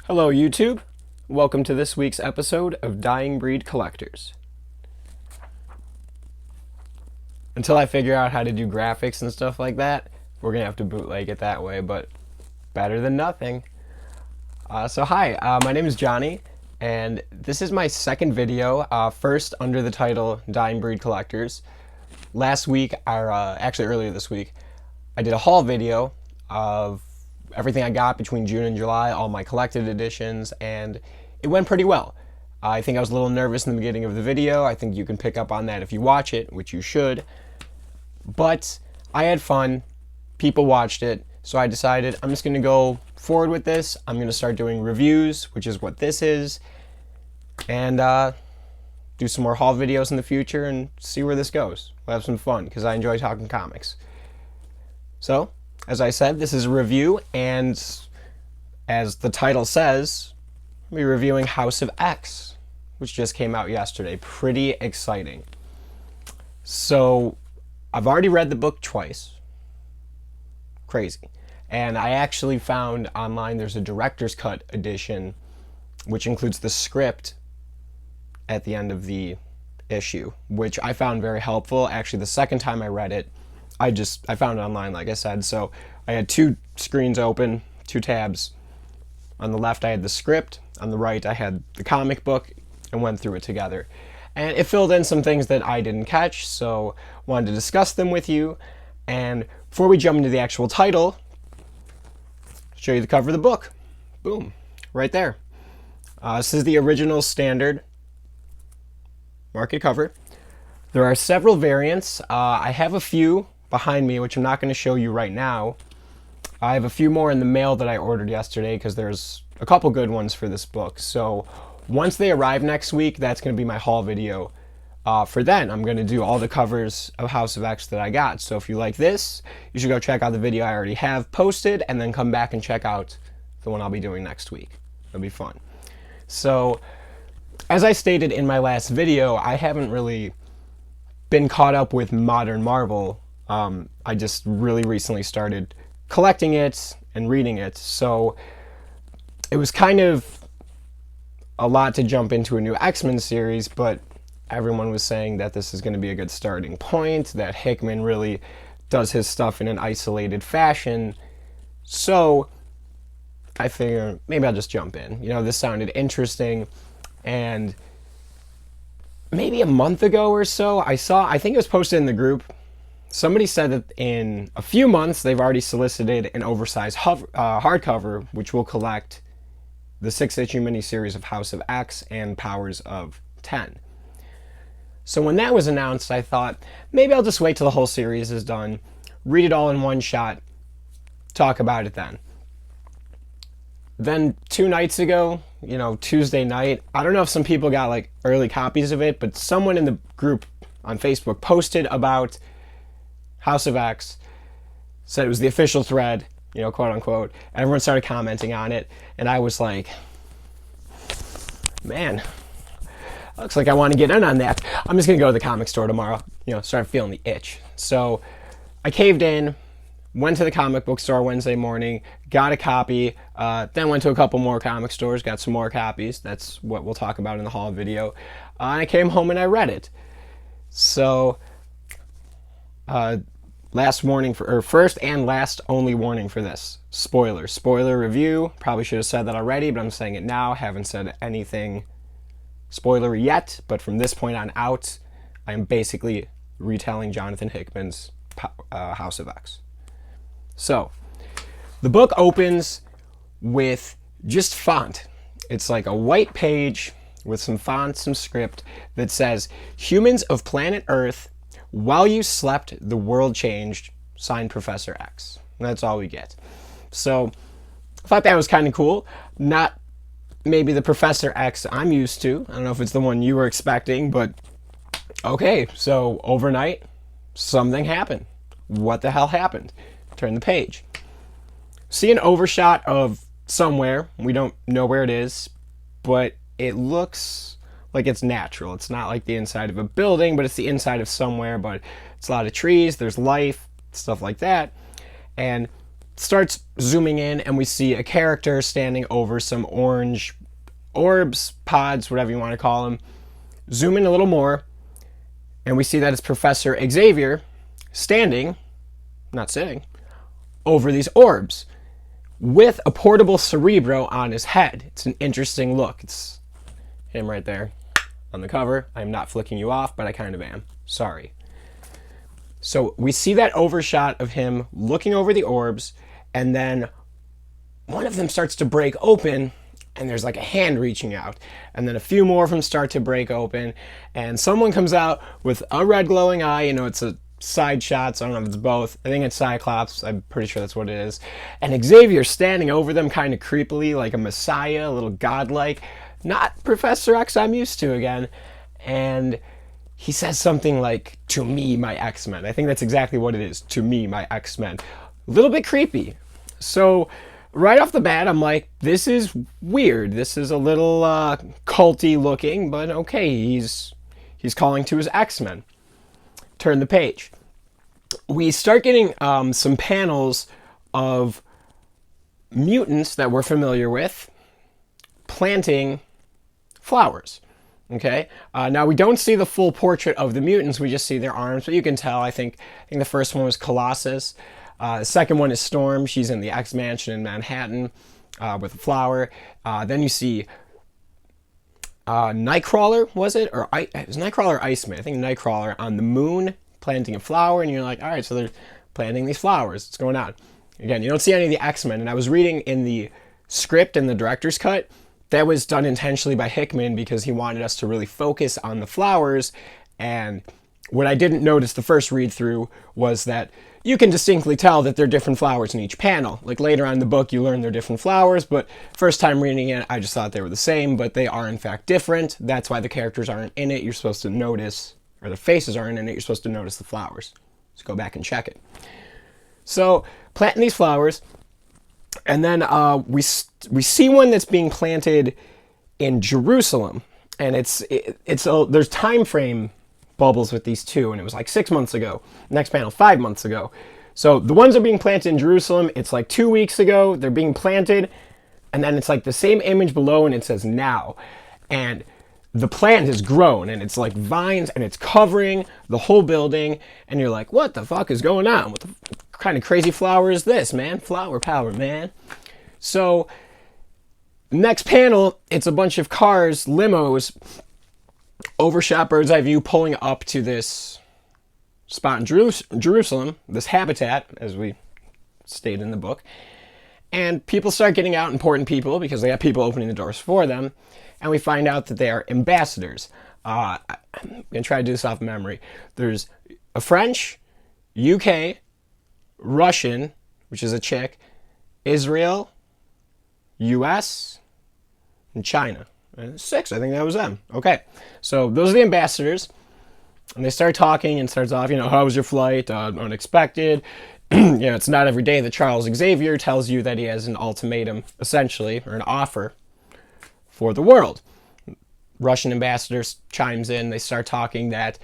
Hello YouTube, welcome to this week's episode of Dying Breed Collectors. Until I figure out how to do graphics and stuff like that, we're gonna have to bootleg it that way, but better than nothing. Hi, my name is Johnny, and this is my second video, first under the title Dying Breed Collectors. Last week, actually earlier this week, I did a haul video of everything I got between June and July, all my collected editions, and it went pretty well. I think I was a little nervous in the beginning of the video. I think you can pick up on that if you watch it, which you should. But I had fun. People watched it, so I decided I'm just going to go forward with this. I'm going to start doing reviews, which is what this is, and do some more haul videos in the future and see where this goes. We'll have some fun because I enjoy talking comics. So, as I said, this is a review, and as the title says, I'll be reviewing House of X, which just came out yesterday. Pretty exciting. So, I've already read the book twice. Crazy. And I actually found online there's a director's cut edition, which includes the script at the end of the issue, which I found very helpful. Actually, the second time I read it, I found it online, like I said. So I had two screens open, two tabs. On the left, I had the script. On the right, I had the comic book, and went through it together. And it filled in some things that I didn't catch, so wanted to discuss them with you. And before we jump into the actual title, I'll show you the cover of the book. Boom, right there. This is the original standard market cover. There are several variants. I have a few behind me, which I'm not going to show you right now. I have a few more in the mail that I ordered yesterday because there's a couple good ones for this book. So once they arrive next week, that's going to be my haul video. For then, I'm going to do all the covers of House of X that I got. So if you like this, you should go check out the video I already have posted and then come back and check out the one I'll be doing next week. It'll be fun. So as I stated in my last video, I haven't really been caught up with modern Marvel. I just really recently started collecting it and reading it, so it was kind of a lot to jump into a new X-Men series, but everyone was saying that this is going to be a good starting point, that Hickman really does his stuff in an isolated fashion, so I figured maybe I'll just jump in. You know, this sounded interesting, and maybe a month ago or so, I think it was posted in the group, somebody said that in a few months they've already solicited an oversized hardcover, which will collect the 6-issue miniseries of House of X and Powers of 10. So when that was announced, I thought, maybe I'll just wait till the whole series is done, read it all in one shot, talk about it then. Then 2 nights ago, Tuesday night, I don't know if some people got like early copies of it, but someone in the group on Facebook posted about House of X, said it was the official thread, quote unquote. Everyone started commenting on it, and I was like, man, looks like I want to get in on that. I'm just going to go to the comic store tomorrow, start feeling the itch. So I caved in, went to the comic book store Wednesday morning, got a copy, then went to a couple more comic stores, got some more copies. That's what we'll talk about in the haul video. I came home and I read it. So first and last only warning for this. Spoiler review. Probably should have said that already, but I'm saying it now. Haven't said anything spoilery yet, but from this point on out, I am basically retelling Jonathan Hickman's House of X. So, the book opens with just font. It's like a white page with some font, some script that says, "Humans of planet Earth, while you slept, the world changed, signed Professor X." And that's all we get. So I thought that was kind of cool. Not maybe the Professor X I'm used to. I don't know if it's the one you were expecting, but okay. So overnight, something happened. What the hell happened? Turn the page. See an overshot of somewhere. We don't know where it is, but it looks like it's natural. It's not like the inside of a building, but it's the inside of somewhere, but it's a lot of trees, there's life, stuff like that. And starts zooming in, and we see a character standing over some orange orbs, pods, whatever you want to call them. Zoom in a little more, and we see that it's Professor Xavier standing, not sitting, over these orbs with a portable Cerebro on his head. It's an interesting look. It's him right there on the cover. I'm not flicking you off, but I kind of am. Sorry. So we see that overshot of him looking over the orbs, and then one of them starts to break open, and there's like a hand reaching out, and then a few more of them start to break open, and someone comes out with a red glowing eye. You know, it's a side shot, so I don't know if it's both. I think it's Cyclops. I'm pretty sure that's what it is. And Xavier's standing over them kind of creepily, like a messiah, a little godlike. Not Professor X I'm used to again. And he says something like, "To me, my X-Men." I think that's exactly what it is. "To me, my X-Men." A little bit creepy. So right off the bat, I'm like, this is weird. This is a little culty looking, but okay, he's calling to his X-Men. Turn the page. We start getting some panels of mutants that we're familiar with planting flowers. Okay. Now we don't see the full portrait of the mutants. We just see their arms, but you can tell. I think the first one was Colossus. The second one is Storm. She's in the X Mansion in Manhattan with a flower. Then you see Nightcrawler, was it? Or it was Nightcrawler or Iceman. I think Nightcrawler on the moon planting a flower, and you're like, all right, so they're planting these flowers. What's going on? Again, you don't see any of the X-Men, and I was reading in the script in the director's cut, that was done intentionally by Hickman because he wanted us to really focus on the flowers, and what I didn't notice the first read-through was that you can distinctly tell that they're different flowers in each panel. Like later on in the book, you learn they're different flowers, but first time reading it, I just thought they were the same, but they are in fact different. That's why the characters aren't in it. You're supposed to notice, or the faces aren't in it, you're supposed to notice the flowers. Let's go back and check it. So, planting these flowers, and then we see one that's being planted in Jerusalem, and there's time frame bubbles with these two, and it was like 6 months ago. Next panel, 5 months ago. So the ones are being planted in Jerusalem. It's like 2 weeks ago. They're being planted, and then it's like the same image below, and it says now. And the plant has grown, and it's like vines, and it's covering the whole building, and you're like, what the fuck is going on? What the kind of crazy flower is this, man? Flower power, man. So next panel, it's a bunch of cars, limos, overshot bird's eye view, pulling up to this spot in Jerusalem, this habitat, as we state in the book. And people start getting out, important people, because they have people opening the doors for them. And we find out that they are ambassadors. I'm going to try to do this off memory. There's a French, UK, Russian, which is a chick, Israel, US, and China. 6, I think that was them. Okay, so those are the ambassadors. And they start talking, and starts off, how was your flight? Unexpected. It's not every day that Charles Xavier tells you that he has an ultimatum, essentially, or an offer for the world. Russian ambassador chimes in. They start talking that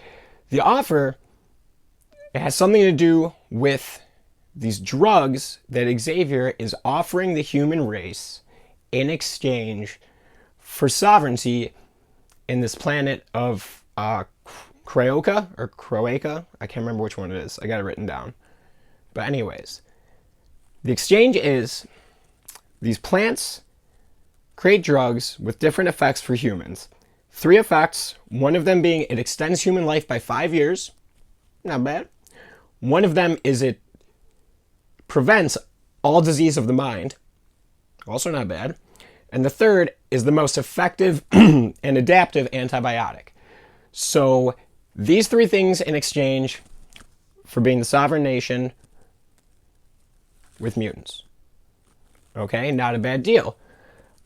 the offer, it has something to do with these drugs that Xavier is offering the human race in exchange for sovereignty in this planet of Croatia. I can't remember which one it is. I got it written down. But anyways, the exchange is these plants create drugs with different effects for humans. 3 effects, one of them being it extends human life by 5 years. Not bad. One of them is it prevents all disease of the mind. Also not bad. And the third is the most effective and adaptive antibiotic. So these 3 things in exchange for being the sovereign nation with mutants. Okay, not a bad deal.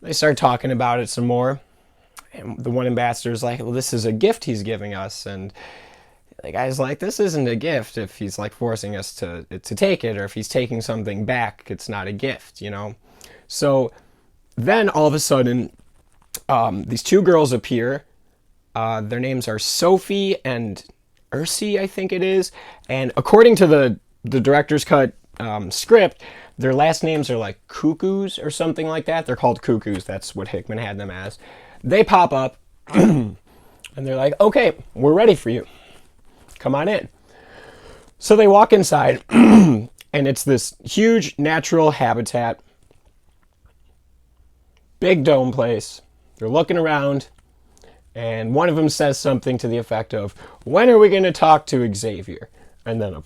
They start talking about it some more. And the one ambassador's like, well, this is a gift he's giving us. And the guy's like, this isn't a gift if he's like forcing us to take it, or if he's taking something back, it's not a gift, So then all of a sudden, these 2 girls appear. Their names are Sophie and Ursi, I think it is. And according to the director's cut, script, their last names are like Cuckoos or something like that. They're called Cuckoos. That's what Hickman had them as. They pop up and they're like, okay, we're ready for you. Come on in. So they walk inside and it's this huge natural habitat. Big dome place. They're looking around and one of them says something to the effect of, when are we going to talk to Xavier? And then a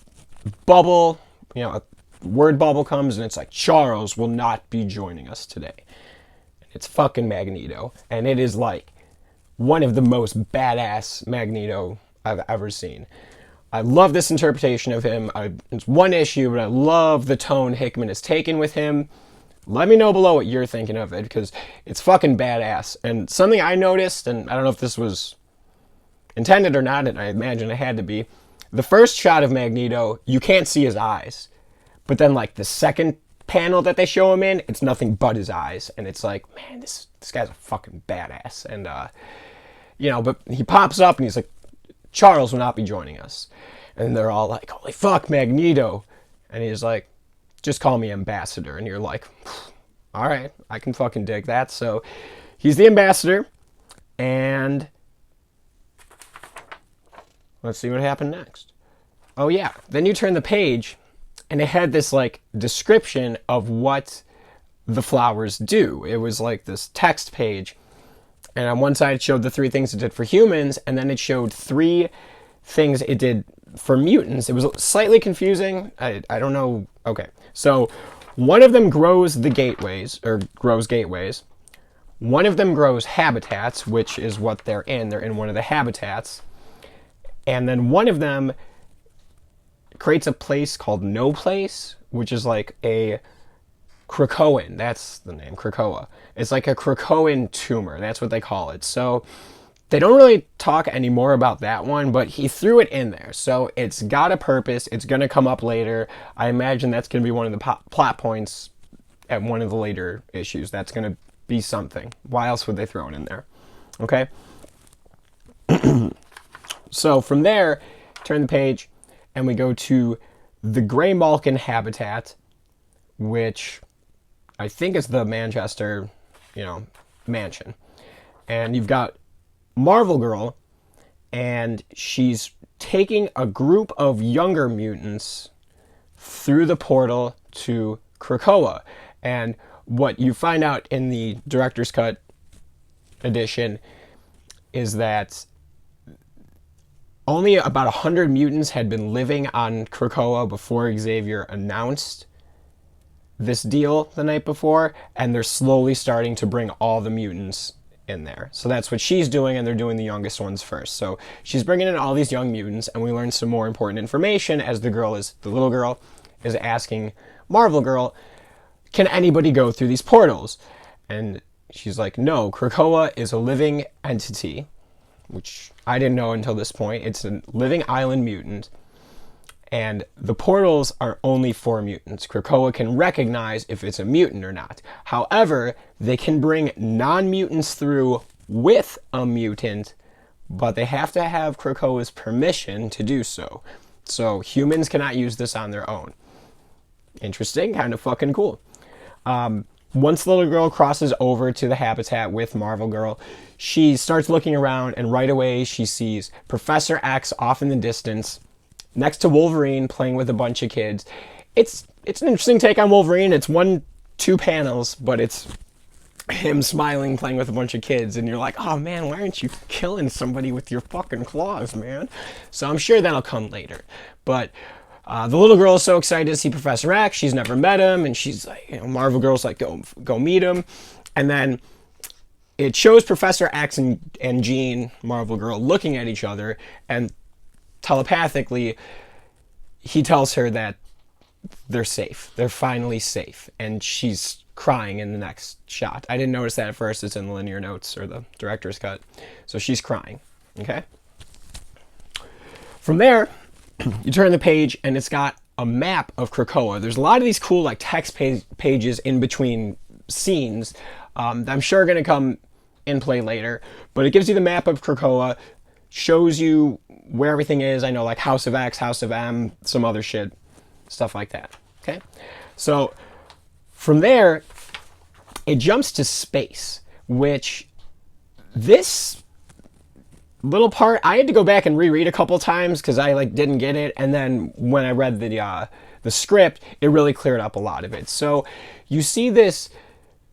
bubble, a word bubble comes and it's like, Charles will not be joining us today. And it's fucking Magneto. And it is like one of the most badass Magneto I've ever seen. I love this interpretation of him. It's one issue, but I love the tone Hickman has taken with him. Let me know below what you're thinking of it, because it's fucking badass. And something I noticed, and I don't know if this was intended or not, and I imagine it had to be, the first shot of Magneto, you can't see his eyes. But then, like, the second panel that they show him in, it's nothing but his eyes. And it's like, man, this guy's a fucking badass. And, but he pops up and he's like, Charles will not be joining us. And they're all like, holy fuck, Magneto. And he's like, just call me Ambassador. And you're like, all right, I can fucking dig that. So he's the Ambassador. And let's see what happened next. Oh, yeah. Then you turn the page, and it had this, like, description of what the flowers do. It was like this text page. And on one side, it showed the 3 things it did for humans, and then it showed 3 things it did for mutants. It was slightly confusing. I don't know. Okay. So one of them grows the gateways, or grows gateways. One of them grows habitats, which is what they're in. They're in one of the habitats. And then one of them creates a place called No Place, which is like a Krakoan. That's the name, Krakoa. It's like a Krakoan tumor. That's what they call it. So they don't really talk anymore about that one, but he threw it in there. So it's got a purpose. It's going to come up later. I imagine that's going to be one of the plot points at one of the later issues. That's going to be something. Why else would they throw it in there? Okay? So from there, turn the page, and we go to the Grey Malkin habitat, which I think is the Manchester, mansion. And you've got Marvel Girl, and she's taking a group of younger mutants through the portal to Krakoa. And what you find out in the Director's Cut edition is that only about 100 mutants had been living on Krakoa before Xavier announced this deal the night before, and they're slowly starting to bring all the mutants in there. So that's what she's doing, and they're doing the youngest ones first. So she's bringing in all these young mutants, and we learn some more important information as the little girl is asking Marvel Girl, can anybody go through these portals? And she's like, no, Krakoa is a living entity, which I didn't know until this point. It's a living island mutant, and the portals are only for mutants. Krakoa can recognize if it's a mutant or not. However, they can bring non-mutants through with a mutant, but they have to have Krakoa's permission to do so. So humans cannot use this on their own. Interesting, kind of fucking cool. Once the little girl crosses over to the habitat with Marvel Girl, she starts looking around, and right away she sees Professor X off in the distance next to Wolverine playing with a bunch of kids. It's an interesting take on Wolverine. It's 1-2 panels, but it's him smiling playing with a bunch of kids, and you're like, oh man, why aren't you killing somebody with your fucking claws, man? So I'm sure that'll come later. But the little girl is so excited to see Professor X. She's never met him, and she's like, Marvel Girl's like, go meet him. And then it shows Professor X and Jean, Marvel Girl, looking at each other, and telepathically, he tells her that they're safe. They're finally safe. And she's crying in the next shot. I didn't notice that at first. It's in the linear notes or the director's cut. So she's crying. Okay? From there, you turn the page, and it's got a map of Krakoa. There's a lot of these cool like text pages in between scenes that I'm sure are going to come in play later. But it gives you the map of Krakoa, shows you where everything is. I know, like House of X, House of M, some other shit, stuff like that. Okay, so from there, it jumps to space, which this little part I had to go back and reread a couple times because I like didn't get it, and then when I read the script, it really cleared up a lot of it. So you see this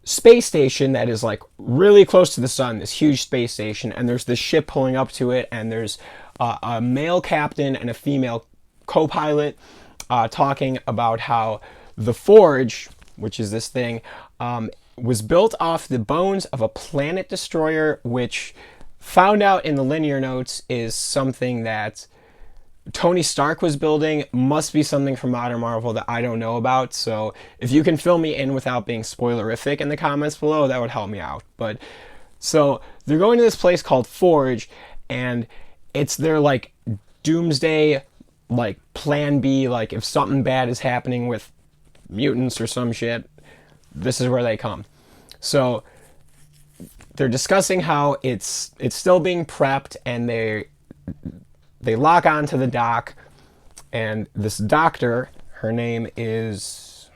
space station that is like really close to the sun, this huge space station, and there's this ship pulling up to it, and there's a male captain and a female co-pilot talking about how the Forge, which is this thing, was built off the bones of a planet destroyer, which found out in the linear notes is something that Tony Stark was building. Must be something from Modern Marvel that I don't know about. So if you can fill me in without being spoilerific in the comments below, that would help me out. But so they're going to this place called Forge, and it's their like doomsday, like plan B, like if something bad is happening with mutants or some shit, this is where they come. So they're discussing how it's still being prepped, and they lock onto the dock, and this doctor, her name is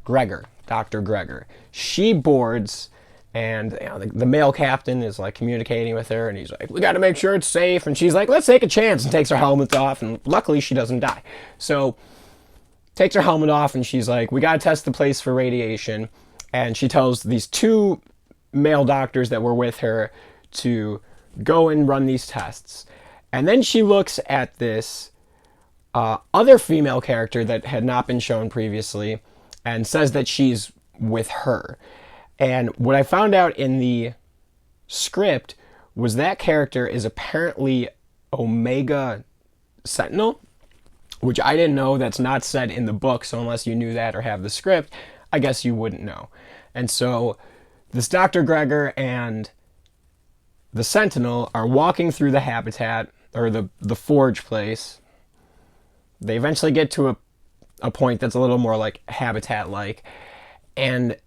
Gregor, Dr. Gregor. She boards, and you know, the male captain is like communicating with her, and he's like, we got to make sure it's safe, and she's like, let's take a chance, and takes her helmet off, and luckily she doesn't die. So takes her helmet off, and she's like, we got to test the place for radiation, and she tells these two male doctors that were with her to go and run these tests. And then she looks at this other female character that had not been shown previously and says that she's with her. And what I found out in the script was that character is apparently Omega Sentinel, which I didn't know. That's not said in the book, so unless you knew that or have the script, I guess you wouldn't know. And so this Dr. Gregor and the Sentinel are walking through the habitat, or the Forge place. They eventually get to a point that's a little more like habitat-like, and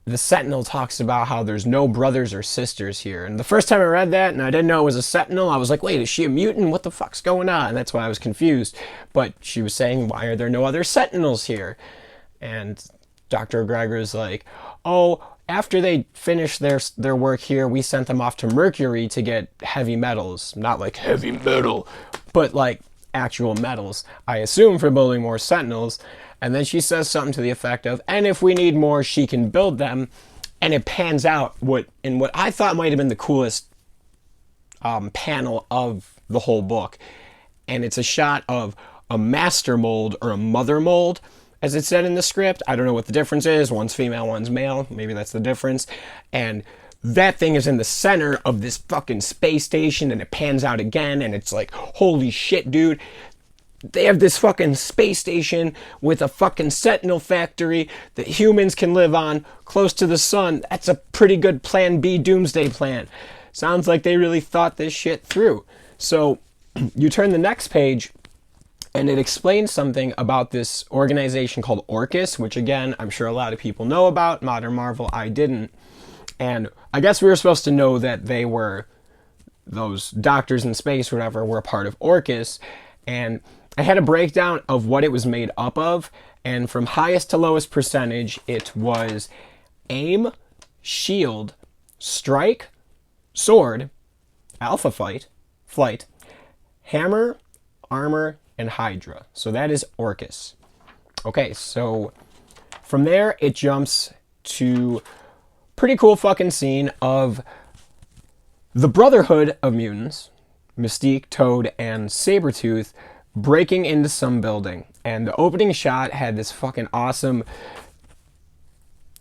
the Sentinel talks about how there's no brothers or sisters here. And the first time I read that, and I didn't know it was a Sentinel, I was like, wait, is she a mutant? What the fuck's going on? And that's why I was confused. But she was saying, why are there no other Sentinels here? And Dr. Gregor's like, oh, after they finished their work here, we sent them off to Mercury to get heavy metals. Not like heavy metal, but like actual metals, I assume, for building more Sentinels. And then she says something to the effect of, and if we need more, she can build them. And it pans out what I thought might have been the coolest panel of the whole book. And it's a shot of a master mold, or a mother mold, as it said in the script. I don't know what the difference is. One's female, one's male. Maybe that's the difference. And that thing is in the center of this fucking space station, and it pans out again, and it's like, holy shit, dude. They have this fucking space station with a fucking Sentinel factory that humans can live on close to the sun. That's a pretty good plan B doomsday plan. Sounds like they really thought this shit through. So you turn the next page, and it explains something about this organization called Orcus, which again, I'm sure a lot of people know about. Modern Marvel, I didn't. And I guess we were supposed to know that they were, those doctors in space or whatever, were a part of Orcus. And I had a breakdown of what it was made up of, and from highest to lowest percentage, it was aim, shield, strike, sword, alpha flight, hammer, armor, and hydra. So that is Orcus. Okay, so from there, it jumps to pretty cool fucking scene of the Brotherhood of Mutants, Mystique, Toad, and Sabretooth, breaking into some building. And the opening shot had this fucking awesome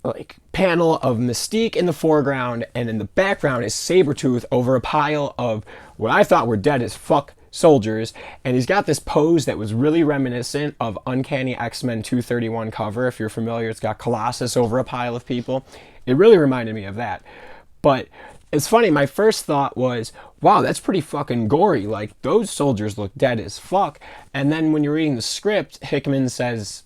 like panel of Mystique in the foreground, and in the background is Sabretooth over a pile of what I thought were dead as fuck soldiers. And he's got this pose that was really reminiscent of Uncanny X-Men 231 cover. If you're familiar, it's got Colossus over a pile of people. It really reminded me of that. But it's funny, my first thought was, wow, that's pretty fucking gory. Like, those soldiers look dead as fuck. And then when you're reading the script, Hickman says,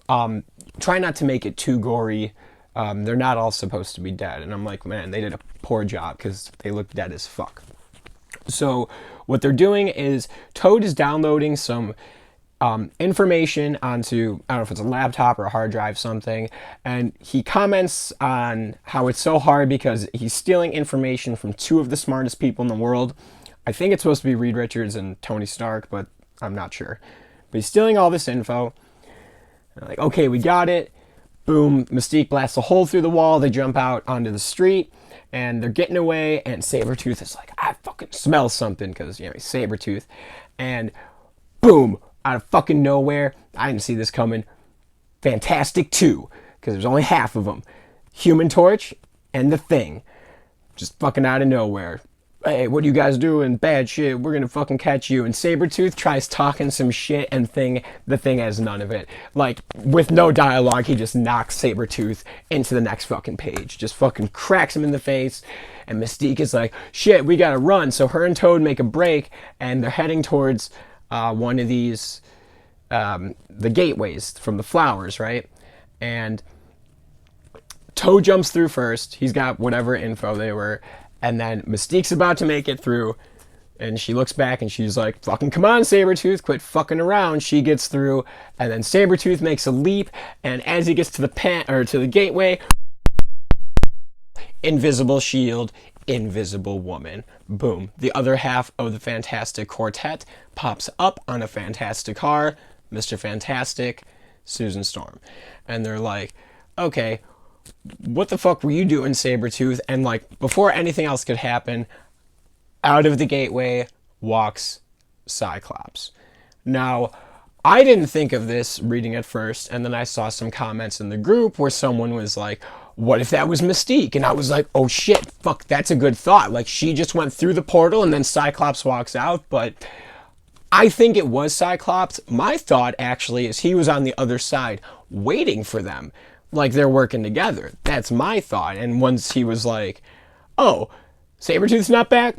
try not to make it too gory. They're not all supposed to be dead. And I'm like, man, they did a poor job because they look dead as fuck. So what they're doing is Toad is downloading some information onto, I don't know if it's a laptop or a hard drive, something, and he comments on how it's so hard because he's stealing information from two of the smartest people in the world. I think it's supposed to be Reed Richards and Tony Stark, but I'm not sure. But he's stealing all this info. And like, okay, we got it. Boom, Mystique blasts a hole through the wall. They jump out onto the street, and they're getting away, and Sabretooth is like, I fucking smell something, because, you know, he's Sabretooth. And boom, out of fucking nowhere, I didn't see this coming, Fantastic 2, because there's only half of them. Human Torch and the Thing. Just fucking out of nowhere. Hey, what are you guys doing? Bad shit. We're gonna fucking catch you. And Sabretooth tries talking some shit, and the Thing has none of it. Like, with no dialogue, he just knocks Sabretooth into the next fucking page. Just fucking cracks him in the face. And Mystique is like, shit, we gotta run. So her and Toad make a break, and they're heading towards one of these, the gateways from the flowers, right? And Toad jumps through first. He's got whatever info they were. And then Mystique's about to make it through, and she looks back and she's like, fucking come on, Sabretooth, quit fucking around. She gets through, and then Sabretooth makes a leap, and as he gets to the gateway, invisible shield, invisible woman. Boom. The other half of the Fantastic Quartet pops up on a Fantastic car, Mr. Fantastic, Susan Storm. And they're like, okay, what the fuck were you doing, Sabretooth? And like, before anything else could happen, out of the gateway walks Cyclops. Now, I didn't think of this reading at first, and then I saw some comments in the group where someone was like, what if that was Mystique? And I was like, oh shit, fuck, that's a good thought. Like, she just went through the portal and then Cyclops walks out, but I think it was Cyclops. My thought, actually, is he was on the other side waiting for them. Like, they're working together. That's my thought. And once he was like, oh, Sabretooth's not back?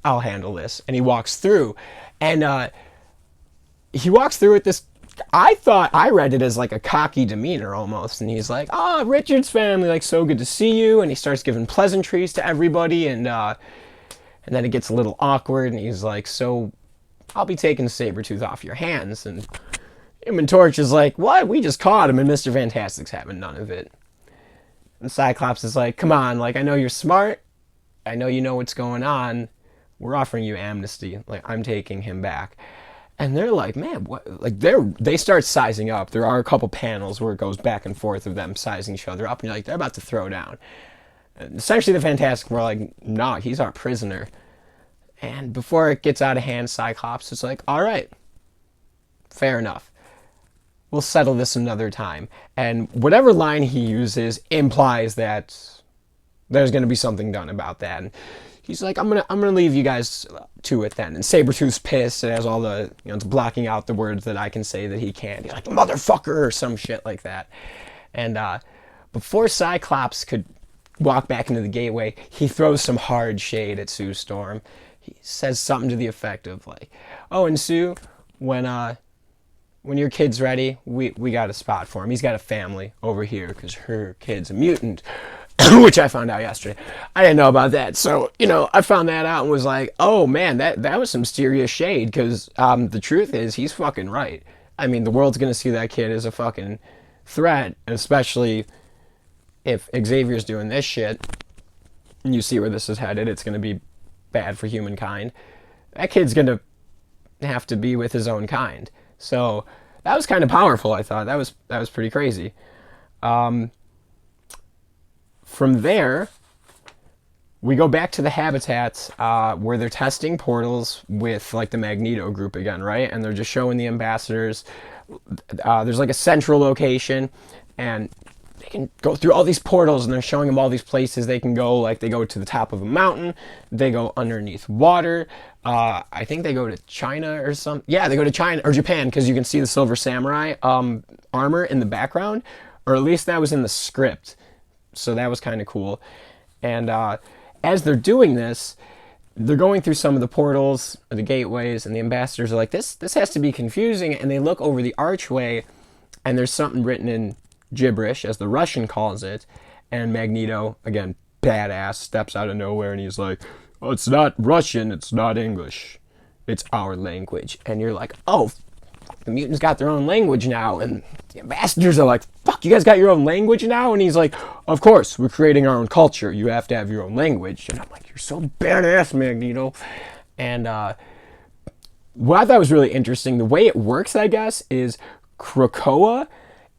I'll handle this. And he walks through. And he walks through with this, I read it as like a cocky demeanor almost. And he's like, oh, Richard's family, like, so good to see you. And he starts giving pleasantries to everybody. And then it gets a little awkward. And he's like, so I'll be taking Sabretooth off your hands. And Human Torch is like, what? We just caught him, and Mr. Fantastic's having none of it. And Cyclops is like, come on, like, I know you're smart. I know you know what's going on. We're offering you amnesty. Like, I'm taking him back. And they're like, man, what? Like, they start sizing up. There are a couple panels where it goes back and forth of them sizing each other up, and you're like, they're about to throw down. And essentially, the Fantastic were like, nah, he's our prisoner. And before it gets out of hand, Cyclops is like, all right, fair enough. We'll settle this another time. And whatever line he uses implies that there's going to be something done about that. And he's like, I'm gonna leave you guys to it then. And Sabretooth's pissed. It has all the, you know, it's blocking out the words that I can say that he can't. He's like, motherfucker, or some shit like that. And before Cyclops could walk back into the gateway, he throws some hard shade at Sue Storm. He says something to the effect of like, oh, and Sue, when your kid's ready, we got a spot for him. He's got a family over here because her kid's a mutant, which I found out yesterday. I didn't know about that. So, you know, I found that out and was like, oh man, that was some serious shade, because the truth is he's fucking right. I mean, the world's going to see that kid as a fucking threat, especially if Xavier's doing this shit. And you see where this is headed. It's going to be bad for humankind. That kid's going to have to be with his own kind. So that was kind of powerful, I thought. That was pretty crazy. From there, we go back to the habitats where they're testing portals with like the Magneto group again, right? And they're just showing the ambassadors. There's like a central location, and they can go through all these portals, and they're showing them all these places they can go. Like, they go to the top of a mountain, they go underneath water. I think they go to China or something. Yeah, they go to China or Japan, because you can see the Silver Samurai armor in the background, or at least that was in the script. So that was kind of cool. And as they're doing this, they're going through some of the portals, or the gateways, and the ambassadors are like, this has to be confusing. And they look over the archway, and there's something written in gibberish, as the Russian calls it. And Magneto, again, badass, steps out of nowhere, and he's like, oh, it's not Russian, it's not English, it's our language. And you're like, oh, the mutants got their own language now. And the ambassadors are like, fuck, you guys got your own language now? And he's like, of course, we're creating our own culture. You have to have your own language. And I'm like, you're so badass, Magneto. And what I thought was really interesting, the way it works, I guess, is Krakoa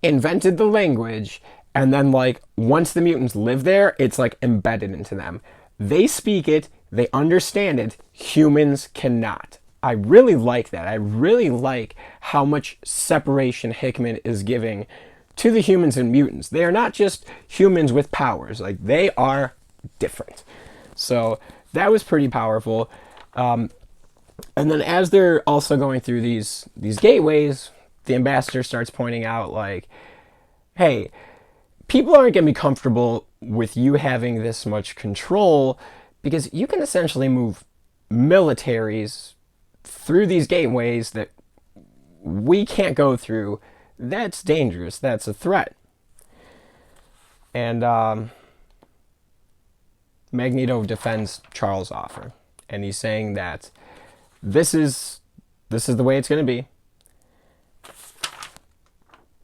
invented the language, and then, like, once the mutants live there, it's, like, embedded into them. They speak it, they understand it, humans cannot. I really like that. I really like how much separation Hickman is giving to the humans and mutants. They are not just humans with powers. Like, they are different. So that was pretty powerful. And then as they're also going through these gateways, the ambassador starts pointing out, like, hey, people aren't going to be comfortable with you having this much control because you can essentially move militaries through these gateways that we can't go through. That's dangerous. That's a threat. And Magneto defends Charles' offer, and he's saying that this is the way it's going to be,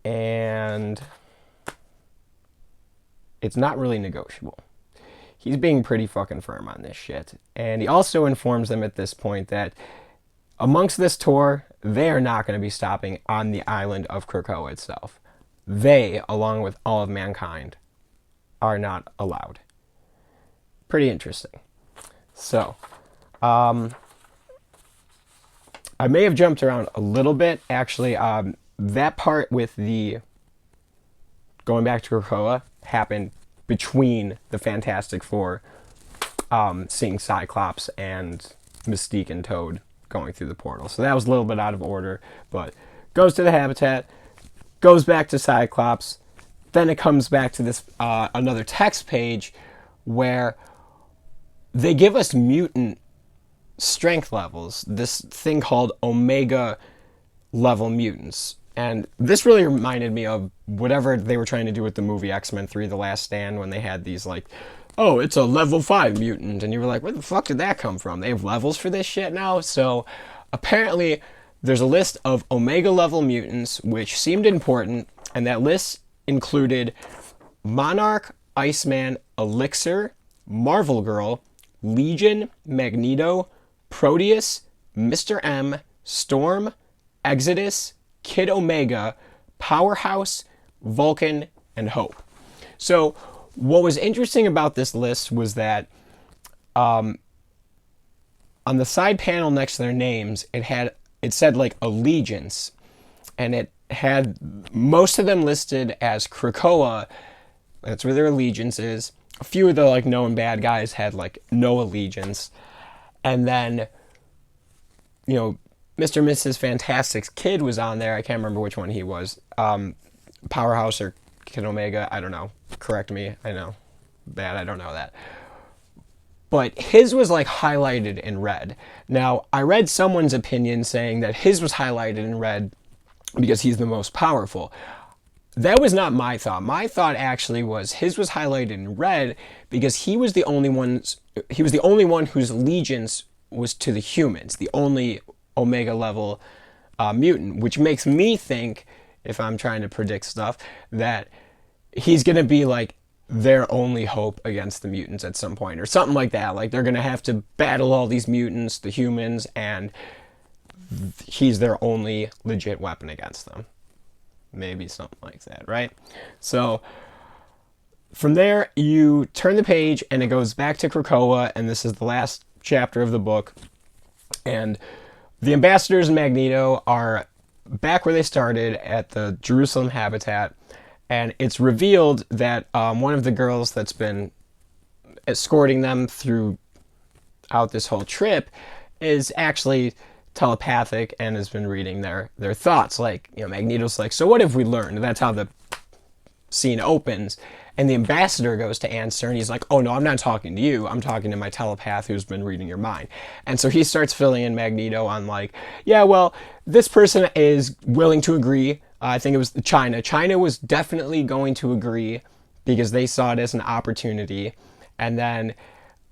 and it's not really negotiable. He's being pretty fucking firm on this shit. And he also informs them at this point that amongst this tour, they are not going to be stopping on the island of Krakoa itself. They, along with all of mankind, are not allowed. Pretty interesting. So, I may have jumped around a little bit. Actually, that part with the going back to Krakoa happened between the Fantastic Four seeing Cyclops and Mystique and Toad going through the portal. So that was a little bit out of order, but goes to the habitat, goes back to Cyclops, then it comes back to this another text page where they give us mutant strength levels, this thing called Omega level mutants. And this really reminded me of whatever they were trying to do with the movie X-Men 3 The Last Stand, when they had these, like, oh, it's a level 5 mutant. And you were like, where the fuck did that come from? They have levels for this shit now? So apparently there's a list of Omega level mutants, which seemed important. And that list included Monarch, Iceman, Elixir, Marvel Girl, Legion, Magneto, Proteus, Mr. M, Storm, Exodus, Kid Omega, Powerhouse, Vulcan, and Hope. So what was interesting about this list was that on the side panel next to their names, it said like allegiance, and it had most of them listed as Krakoa. That's where their allegiance is. A few of the like known bad guys had like no allegiance, and then Mr. and Mrs. Fantastic's kid was on there. I can't remember which one he was. Powerhouse or Kid Omega. I don't know. Correct me. I know. Bad. I don't know that. But his was like highlighted in red. Now, I read someone's opinion saying that his was highlighted in red because he's the most powerful. That was not my thought. My thought actually was his was highlighted in red because he was the only one whose allegiance was to the humans, the only Omega level mutant, which makes me think, if I'm trying to predict stuff, that he's going to be like their only hope against the mutants at some point or something like that. Like they're going to have to battle all these mutants, the humans, and he's their only legit weapon against them. Maybe something like that, right? So from there, you turn the page and it goes back to Krakoa, and this is the last chapter of the book. And the ambassadors and Magneto are back where they started at the Jerusalem habitat, and it's revealed that one of the girls that's been escorting them throughout this whole trip is actually telepathic and has been reading their thoughts. Like, Magneto's like, so what have we learned? And that's how the scene opens. And the ambassador goes to answer, and he's like, oh, no, I'm not talking to you. I'm talking to my telepath who's been reading your mind. And so he starts filling in Magneto on like, yeah, well, this person is willing to agree. I think it was China. China was definitely going to agree because they saw it as an opportunity. And then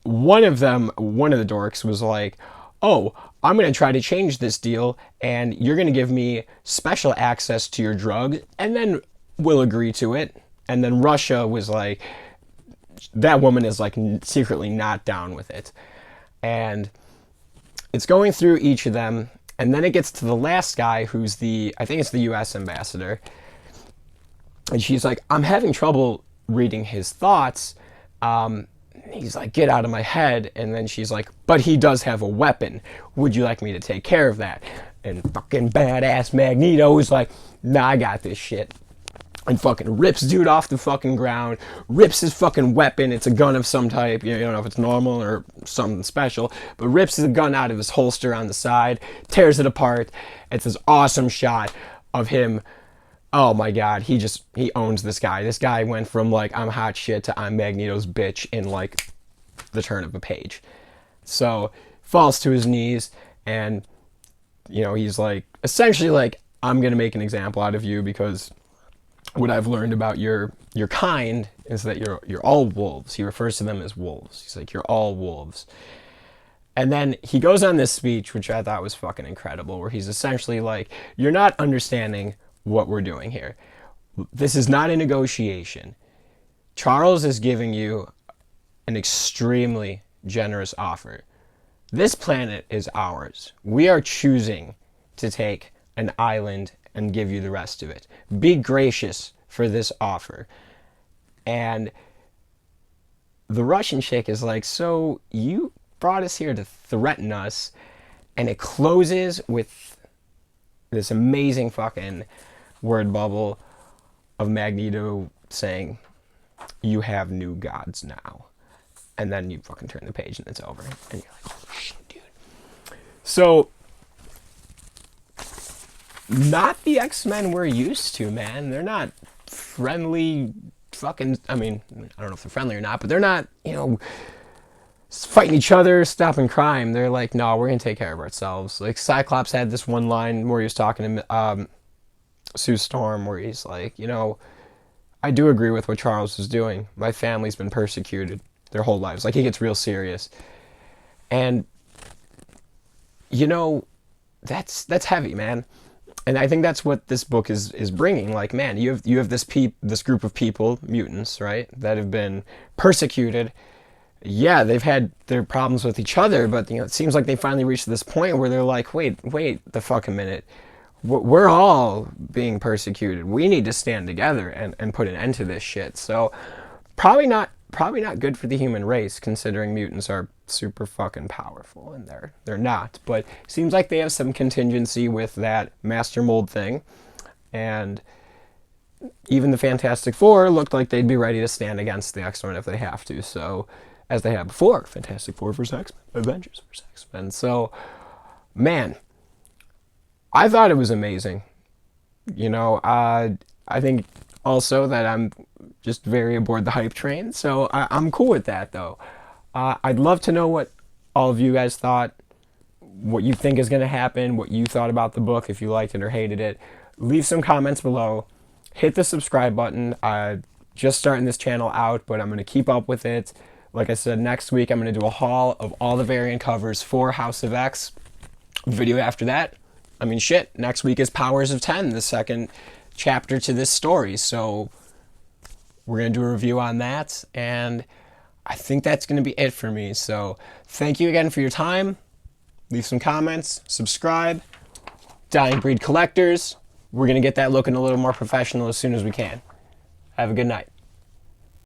one of the dorks was like, oh, I'm going to try to change this deal and you're going to give me special access to your drug and then we'll agree to it. And then Russia was like, that woman is like secretly not down with it. And it's going through each of them. And then it gets to the last guy who's I think it's the US ambassador. And she's like, I'm having trouble reading his thoughts. He's like, get out of my head. And then she's like, but he does have a weapon. Would you like me to take care of that? And fucking badass Magneto is like, nah, I got this shit. And fucking rips dude off the fucking ground, rips his fucking weapon. It's a gun of some type. You don't know if it's normal or something special, but rips the gun out of his holster on the side, tears it apart. It's this awesome shot of him. Oh my god, he owns this guy. This guy went from like, I'm hot shit to I'm Magneto's bitch in like the turn of a page. So falls to his knees and he's like, essentially like, I'm gonna make an example out of you because what I've learned about your kind is that you're all wolves. He refers to them as wolves. He's like, you're all wolves. And then he goes on this speech, which I thought was fucking incredible, where he's essentially like, you're not understanding what we're doing here. This is not a negotiation. Charles is giving you an extremely generous offer. This planet is ours. We are choosing to take an island and give you the rest of it. Be gracious for this offer. And the Russian chick is like, so you brought us here to threaten us, and it closes with this amazing fucking word bubble of Magneto saying, you have new gods now. And then you fucking turn the page and it's over. And you're like, oh shit, dude. So, not the X-Men we're used to, man. They're not friendly fucking, I mean, I don't know if they're friendly or not, but they're not, fighting each other, stopping crime. They're like, no, we're going to take care of ourselves. Like, Cyclops had this one line where he was talking to Sue Storm, where he's like, I do agree with what Charles is doing. My family's been persecuted their whole lives. Like, he gets real serious. And, that's heavy, man. And I think that's what this book is bringing. Like, man, you have this group of people, mutants, right, that have been persecuted. Yeah, they've had their problems with each other, but it seems like they finally reached this point where they're like, wait the fuck a minute. We're all being persecuted. We need to stand together and put an end to this shit. So probably not good for the human race, considering mutants are super fucking powerful, and they're not. But it seems like they have some contingency with that master mold thing, and even the Fantastic Four looked like they'd be ready to stand against the X-Men if they have to. So, as they have before, Fantastic Four versus X-Men, Avengers versus X-Men. So, man, I thought it was amazing. I think also that I'm just very aboard the hype train, so I'm cool with that, though. I'd love to know what all of you guys thought, what you think is going to happen, what you thought about the book, if you liked it or hated it. Leave some comments below. Hit the subscribe button. Just starting this channel out, but I'm going to keep up with it. Like I said, next week I'm going to do a haul of all the variant covers for House of X. Video after that, next week is Powers of 10, the second chapter to this story. So we're going to do a review on that, and I think that's going to be it for me. So thank you again for your time. Leave some comments, subscribe. Dying Breed Collectors. We're going to get that looking a little more professional as soon as we can. Have a good night.